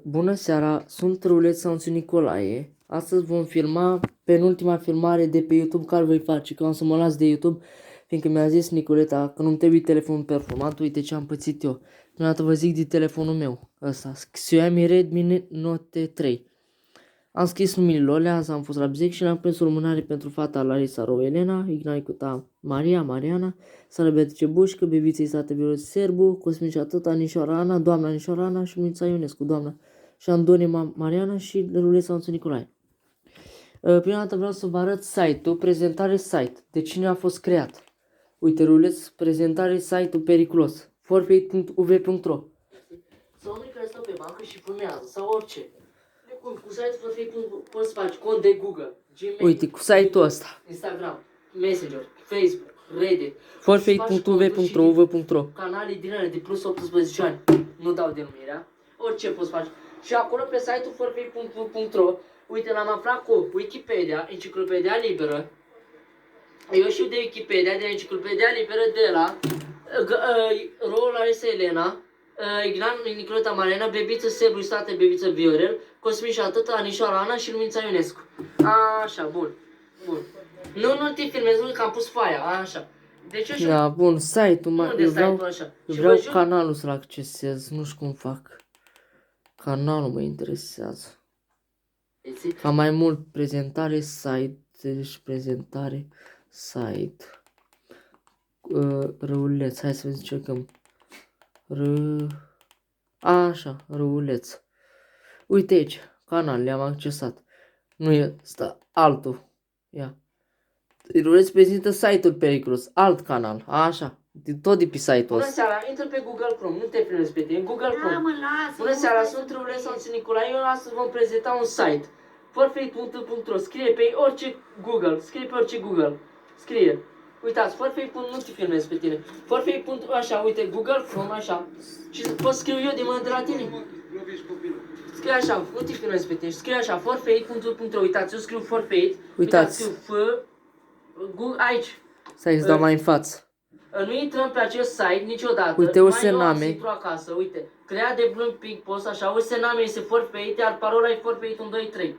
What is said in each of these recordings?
Bună seara, sunt Râuleț Sanțu Nicolae. Astăzi vom filma penultima filmare de pe YouTube care voi face, că am să mă las de YouTube, fiindcă mi-a zis Nicoleta că nu-mi trebuie telefonul performant. Uite ce am pățit eu. Prima dată vă zic de telefonul meu, ăsta, Xiaomi Redmi Note 3. Am scris numele lor, azi am fost la Bzec și le-am prins o lumânare pentru fata Larisa Ro Elena, Ignaicuta Maria, Mariana, Sara Beatrice Bușcă, bebiței sate Violeta Serbu, Cosmicia Tăta, Anișoara Ana, doamna Anișoara Ana și Lumința Ionescu, doamna și Andonie Mariana și Râuleț Sanțu Nicolae. Prima dată vreau să vă arăt site-ul, prezentare site, de cine a fost creat. Uite, Râuleț, prezentare site-ul periculos, forfeit.uv.ro. Sau unii care stau pe bancă și filmează, sau orice. Cu site-ul Forfeit poți să faci cont de Google, Gmail, uite, cu site-ul ăsta, Instagram, Messenger, Facebook, Reddit, forfeit.uv.ro, canale din ele de plus 18 ani, nu dau denumirea, orice poți face. Și acolo pe site-ul forfeit.ro, uite, l-am aflat cu Wikipedia, Enciclopedia Liberă. Eu știu de Wikipedia, de Enciclopedia Liberă de la Ro Larisa Elena, Ignan Nicoleta Mariana, Bebiță Sebru, State Bebiță Viorel, Cosmișa Tătă, Anișoara Ana și Lumința Ionescu. Așa, bun. Bun. Nu te filmez, nu că am pus faia, așa. Deci eu știu... Da, bun, site-ul, eu vreau canalul să-l accesez, nu știu cum fac. Canalul mă interesează. Ca mai mult prezentare site, deci prezentare site. Râuleț, hai să încercăm. Așa, Râuleț. Uite aici, canal, le-am accesat. Nu e ăsta, altul. Ia. Râuleț prezintă site-ul periculos, alt canal, așa. Tot de pe site-ul ăsta. Bună seara, intră pe Google Chrome, nu te filmezi pe tine, Google Chrome. Bună seara, sunt Râuleț Sanțu Nicolae, eu astăzi vom prezenta un site. Forfeit.ro, scrie pe orice Google, scrie pe orice Google. Scrie. Uitați, Forfeit. Nu te filmez pe tine. Forfeit. Așa, uite, Google Chrome, așa. Și pot scriu eu de mână de la tine. Scrie așa, nu te filmez pe tine. Scrie așa, forfeit.ro. Uitați, eu scriu Forfeit. Uitați, aici. Să-i dau mai în față. Nu intrăm pe acest site niciodată. Uite, o sename. Intru acasă, uite. Crea de Bloom Pink Post, așa. O sename este Forfeit, iar parola e Forfeit 1, 2, 3.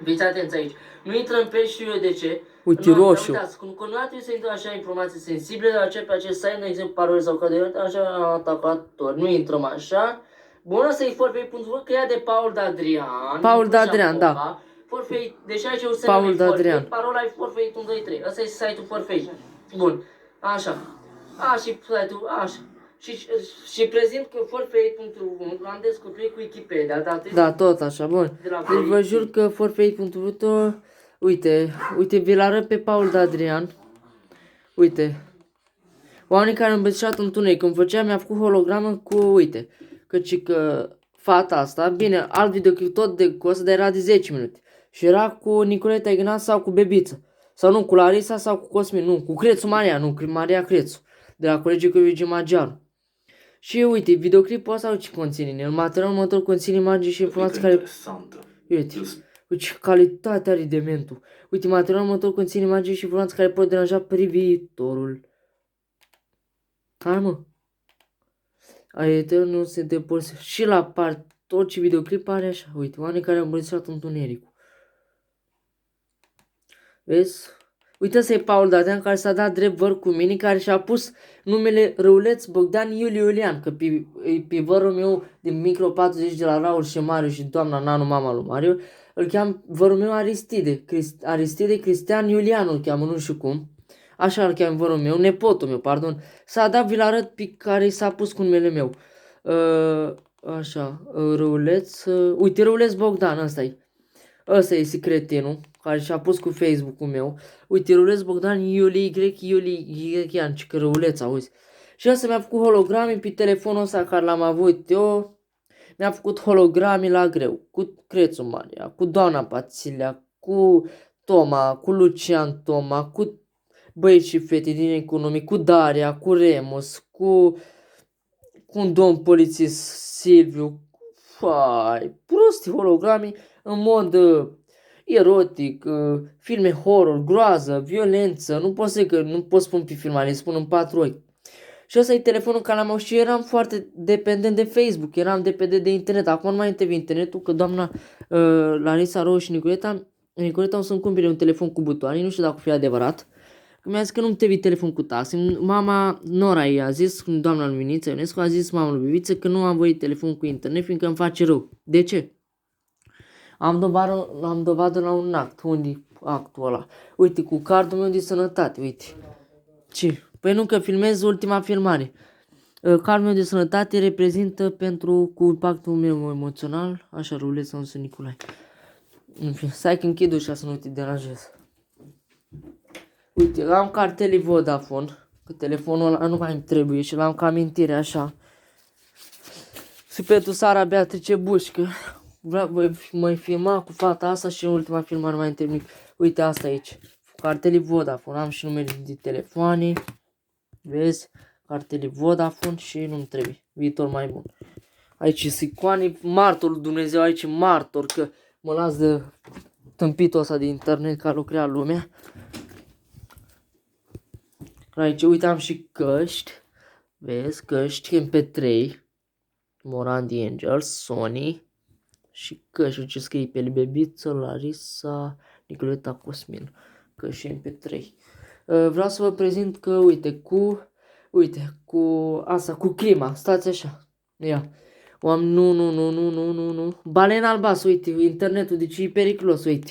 Fiți atenți aici. Nu intrăm pe știu eu de ce. Uite, roșu. Uitați, nu trebuie să intrăm așa informații sensibile, dar pe acest site, de exemplu, parole sau code, așa, atacator. Nu intrăm așa. Bun, ăsta e Forfeit.ro, creat de Paul D'Adrian. Paul D'Adrian, da. Forfeit, deci aici o să Paul D'Adrian. Parola e Forfeit 1, 2, 3. Ăsta e site-ul Forfeit. Bun. Așa. Și site-ul, așa. Și prezint că Forfeit.ro l-am descoperit cu Wikipedia. Da, tot așa, bun. Deci vă jur că Forfeit.ro, uite, vi-l arăt pe Paul D'Adrian. Uite. Oamenii care au îmbrățișat întuneric. Când făcea, mi-a făcut hologramă cu, uite, căci că fata asta, bine, alt videoclip tot de costă, dar era de 10 minute. Și era cu Nicoleta Ignat sau cu Bebiță. Sau nu, cu Larisa sau cu Cosmin, nu, cu Crețu Maria, nu, Maria Crețu. De la colegii cu Virgin Magiar. Și uite, videoclipul ăsta ce conține? În materialul următor conține imagini și informații care... Uite, ce calitate are dementul. Uite, materialul următor conține imagini și informații care pot deranja privitorul. Hai mă. Aietel nu se depărțește. Și la part, tot ce videoclip are așa. Uite, oamenii care au îmbrățișat întunericul. Vezi? Uite, ăsta e Paul D'Adrian care s-a dat drept văr cu mine, care și-a pus numele Râuleț Bogdan Iulian, că pe vărul meu din Micro 40 de la Raul și Mariu și doamna Nanu, mama lui Mariu, îl cheam vărul meu Aristide Cristian Iulian îl cheamă, nu știu cum. Așa îl cheamă vărul meu, nepotul meu, pardon. S-a dat, vi-l arăt pe care s-a pus cu numele meu. Așa, Râuleț, uite, Râuleț Bogdan, ăsta e secretinul care și-a pus cu Facebook-ul meu. Uite, Râuleț Bogdan Iulian, că Râuleț, auzi. Și ăsta mi-a făcut holograme pe telefonul ăsta care l-am avut eu. Mi-a făcut holograme la greu. Cu Crețu Maria, cu doamna Pațilea, cu Toma, cu Lucian Toma, cu băieți și fete din economie, cu Daria, cu Remus, cu un domn polițist Silviu. Proste holograme în mod erotic, filme horror, groază, violență, nu pot spun pe filmare, le spun în 4 ochi. Și ăsta e telefonul care l-am avut și eram foarte dependent de Facebook, eram dependent de internet. Acum nu mai intervine internetul, că doamna Larisa Roș și Nicoleta o să-mi cumpere un telefon cu butoane, nu știu dacă o fi adevărat. Mi-a zis că nu-mi trebuie telefon cu taxe. Mama Nora i-a zis, doamna Luminița Ionescu a zis mama lui Bibiță că nu am voie telefon cu internet, fiindcă îmi face rău. De ce? Am dovadă la un act. Unde actul ăla? Uite, cu cardul meu de sănătate, uite. Ce? Păi nu, că filmez ultima filmare. Cardul meu de sănătate reprezintă cu impactul meu emoțional. Așa, rulez sau Sfânt Nicolae. În fine, stai că închid ușa să nu te deranjez. Uite, am cartele Vodafone, că telefonul ăla nu mai îmi trebuie și l-am ca amintire așa. Și pentru Sara Beatrice Bușcă. Voi mai filma cu fata asta și în ultima filmare mai întâlnit. Uite asta aici. Cartele Vodafone, am și numele de telefoane. Vezi? Cartele Vodafone și nu-mi trebuie. Viitor mai bun. Aici sunt icoane, martorul Dumnezeu aici, martor, că mă las de tâmpitul ăsta de internet care o crea lumea. Aici, uite, am și căști. Vezi, căști MP3. Moran The Angels, Sony. Și căști, ce scrie pe Bebiță, Larisa, Nicoleta Cosmin. Căști MP3. Vreau să vă prezint că, uite, cu clima. Stați așa. Ia. Nu. Balena albastră, uite, internetul, deci e periculos, uite.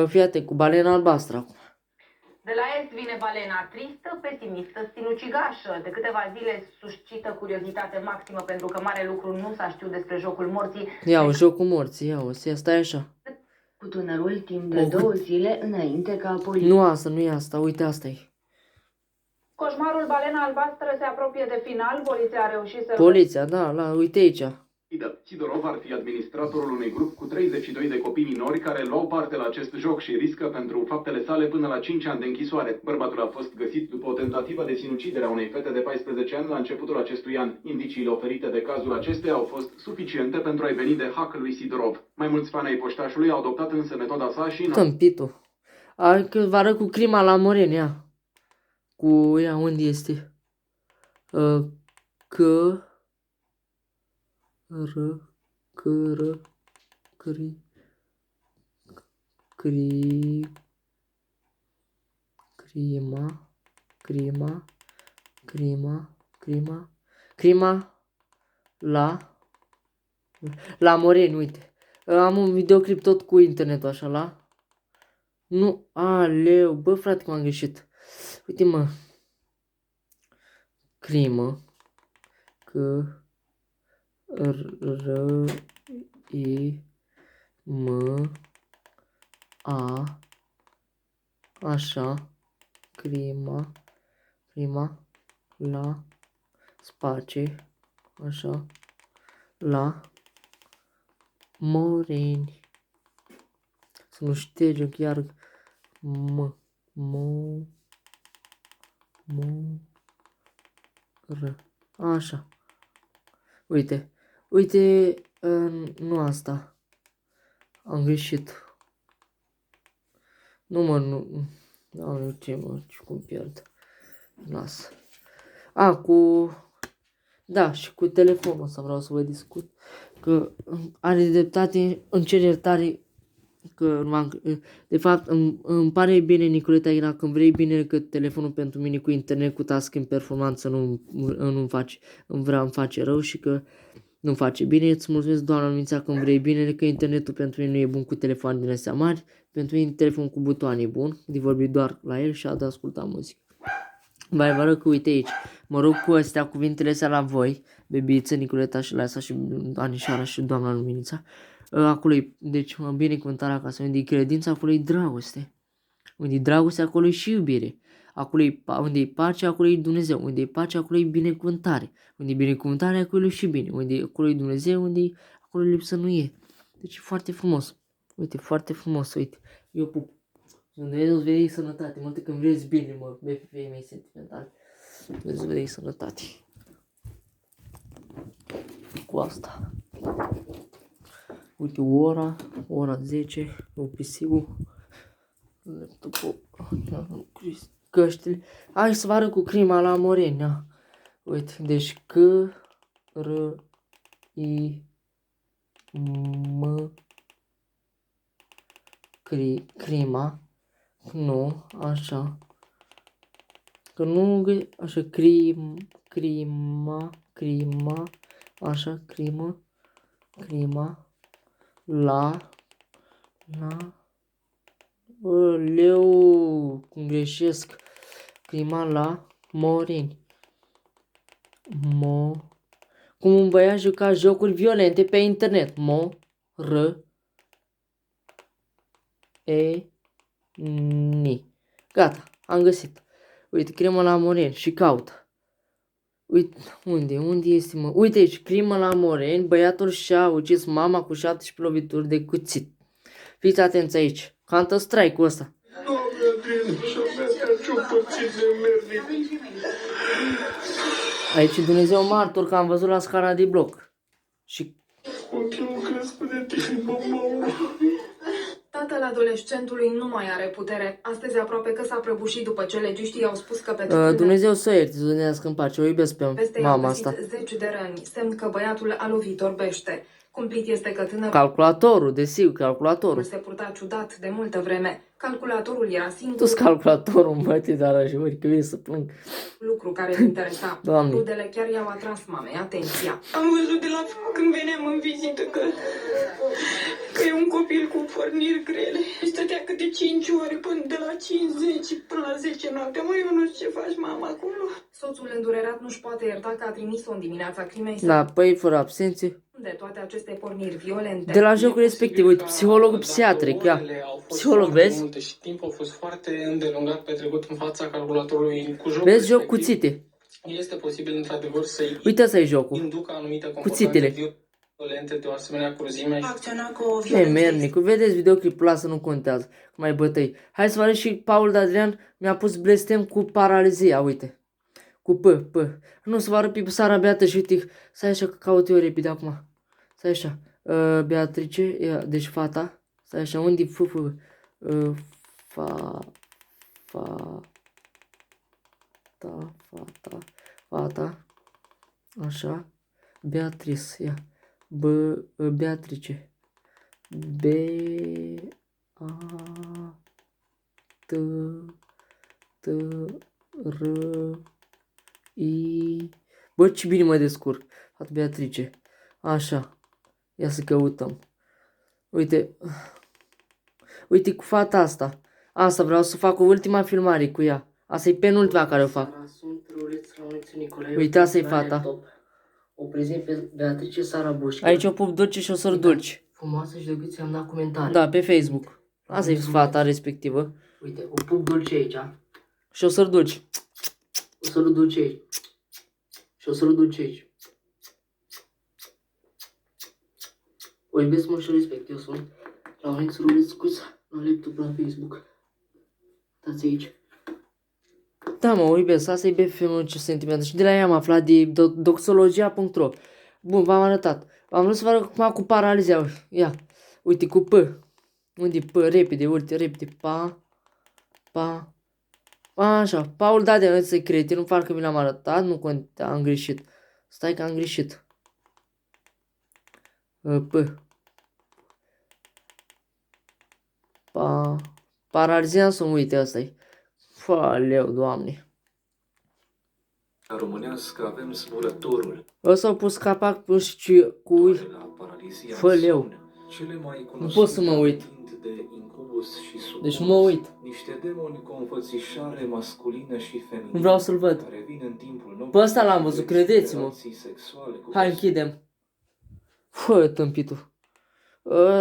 Fii atent, cu balena albastră acum. De la est vine balena tristă, pesimistă, sinucigașă. De câteva zile suscită curiozitate maximă pentru că mare lucru nu s-a știut despre jocul morții. Jocul morții, stai așa. Cu tânărul timp de 2 zile înainte ca poliția... Nu e asta, uite, asta e. Coșmarul balena albastră se apropie de final, poliția a reușit să... Poliția, da, uite aici. Sidorov ar fi administratorul unui grup cu 32 de copii minori care luau parte la acest joc și riscă pentru faptele sale până la 5 ani de închisoare. Bărbatul a fost găsit după o tentativă de sinucidere a unei fete de 14 ani la începutul acestui an. Indiciile oferite de cazul acestuia au fost suficiente pentru a-i veni de hack lui Sidorov. Mai mulți fani ai poștașului au adoptat însă metoda sa și... Tâmpitul. Că vă arăt cu crima la Moreni, ia. Cu ea, unde este? Crima la Moreni, uite. Am un videoclip tot cu internetul așa, la. Nu, aleu, bă frate, m-am greșit. Uite, mă. Crimă. Așa. Crima. La. Space. Așa. La. Moreni. Să nu ștergem chiar. Așa. Uite, nu asta. Am greșit. Nu, ce cum pierd. Lasă. Da, și cu telefonul ăsta vreau să vă discut. Că are dreptate, îmi cer iertare. Că de fapt îmi pare bine, Nicoleta, era când vrei bine, că telefonul pentru mine cu internet, cu task în performanță îmi face rău și că nu face bine. Îți mulțumesc, doamna Lumința, când vrei bine, că internetul pentru mine nu e bun cu telefoane din astea mari. Pentru mine telefon cu butoane e bun, de vorbit doar la el și a de asculta muzică. Vă arăt că uite aici, mă rog cu astea cuvintele astea la voi, Bebiță, Nicoleta și Laisa și Anișoara și doamna Luminița. Acolo e, deci, binecuvântarea acasă, unde e credință, acolo e dragoste. Unde e dragoste, acolo e și iubire. Unde e pace, acolo e Dumnezeu. Unde e pace, acolo e binecuvântare. Unde e binecuvântare, acolo e și bine. Acolo e Dumnezeu, acolo lipsă nu e. Deci e foarte frumos. Uite, foarte frumos, uite. Eu pup. Dumnezeu îți vedei sănătate. Mă, când vreți bine, mă, BFF-ii mei sentimentali. Dumnezeu îți vedei sănătate. Cu asta. Uite, ora 10, PC-ul, laptopul, căștile. Hai să vă arăt cu crima la Moreni, Uite, deci C, R, I, M, crima. Nu, așa. Că nu, așa, crima, așa, crima, la, leu, cum greșesc, crima la Morin. Cum un băiat juca jocuri violente pe internet. Ni. Gata, am găsit. Uite, crimă la Moren și caut. Uite, unde este, mă? Uite aici, crimă la Moren, băiatul și-a ucis mama cu 17 lovituri de cuțit. Fiți atenți aici, Counter Strike-ul ăsta. Aici Dumnezeu martor că am văzut la scara de bloc. Și Tatăl adolescentului nu mai are putere. Astăzi aproape că s-a prăbușit după ce legiștii i-au spus că pe Dumnezeu să ierte, să ne în pace. O iubesc pe mama asta. Zeci de răni, semn că băiatul a lovit orbește. Cumplit este că tânărul... Calculatorul, desigur, calculatorul. Se purta ciudat de multă vreme. Calculatorul era singur... Tu-s calculatorul, mă, te darajori, că vei să plâng. Lucru care îl interesa. Doamne. Rudele chiar i-au atras mamei atenția. Am văzut de la când veneam în vizită că e un copil cu porniri grele. Stătea câte 5 ore până de la 50 până la 10 noaptea. Măi, eu nu știu ce faci mama acolo. Soțul îndurerat nu-și poate ierta că a trimis-o în dimineața crimei. Da, păi fără absențe. De toate aceste porniri violente. De la jocul respectiv, uite, psihologul psihiatric, ia. Psiholog, vezi? Multe și timpul a fost foarte îndelungat petrecut în fața calculatorului cu jocul. Vezi, joc cuțite. Este posibil într-adevăr să uite, ăsta e jocul. Inducă anumite cuțitele. Violente de o asemenea cruzime. Acționa cu o violență. Mernicu, vedeți videoclipul ăsta, nu contează. Mai bătăi. Hai să vă arăt și Paul Adrian mi-a pus blestem cu paralizia, uite. Cu P. Nu, să vă arăt pe Sara Beată și uite, stai așa că caut eu repede acum. Stai așa. Beatrice, deci fata. Stai așa, unde fata. Așa. Beatrice, ia. Beatrice. Bă, ce bine mă descurc. Fata Beatrice. Așa. Ia să căutăm. Uite. Uite cu fata asta. Asta vreau să fac o ultima filmare cu ea. Asta e penultima care o fac. Uite, asta e fata. O prezint pe Beatrice Sara Bușca. Aici o pup dulce și o săr dulci. Frumoasă și drăguț, am dat comentarii. Da, pe Facebook. Asta e fata respectivă. Uite, o pup dulce aici. Și o săr dulci. O săr dulce aici. Și o săr dulce aici. O iubesc mă și respectiv, sunt Laurenț Rulescuț la laptop la Facebook. Dați aici. Da, mă, o iubesc, asta e BFM ce sentiment. Și de la ea am aflat de doxologia.ro. Bun, v-am arătat. Am vrut să vă arăt acum cu paralizia. Ia, uite, cu P. Unde P? Repede, uite, repede. Așa, Paul Dadea, ăsta e cretin, nu fac că mi l-am arătat, nu conta, am greșit. Stai că am greșit. P. Paralizia să uite, asta e. Faleu, Doamne. La românească avem zburătorul. Ăsta au pus capac cu faleu. Nu pot să mă uit. Deci nu mă uit. Niște demoni cu o înfățișare masculină și feminină. Nu vreau să-l văd. Care vin în timpul nopții. Pe ăsta l-am văzut, credeți-mă. Hai, închidem. Fă, tâmpitul.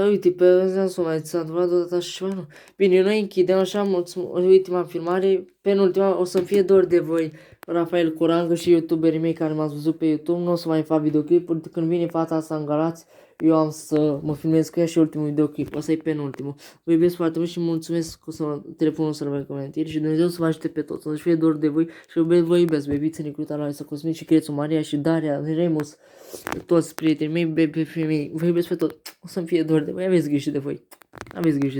Uite, pe ăsta s-a întâmplat odată așa ceva, nu? Bine, noi închidem așa, ultima filmare, penultima, o să-mi fie dor de voi, Rafael Corangă și youtuberii mei care m-ați văzut pe YouTube, nu o să mai fac videoclipuri, când vine fata asta în Galați, eu am să mă filmez cu ea și ultimul videoclip, ăsta e penultimul. Vă iubesc foarte mult și mulțumesc că telefonul să rămâne în comentarii și Dumnezeu să vă ajute pe toți, să-și fie dor de voi și vă iubesc, bebiță, Nicuita, Larisa, Cosmin și Crețu, Maria și Daria, Remus, toți prietenii mei, bebi mei, vă iubesc pe toți, o să-mi fie dor de voi, aveți grijă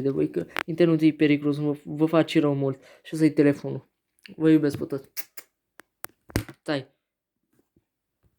de voi, că internetul e periculos, vă face rău mult și ăsta e telefonul, vă iubesc pe toți, stai.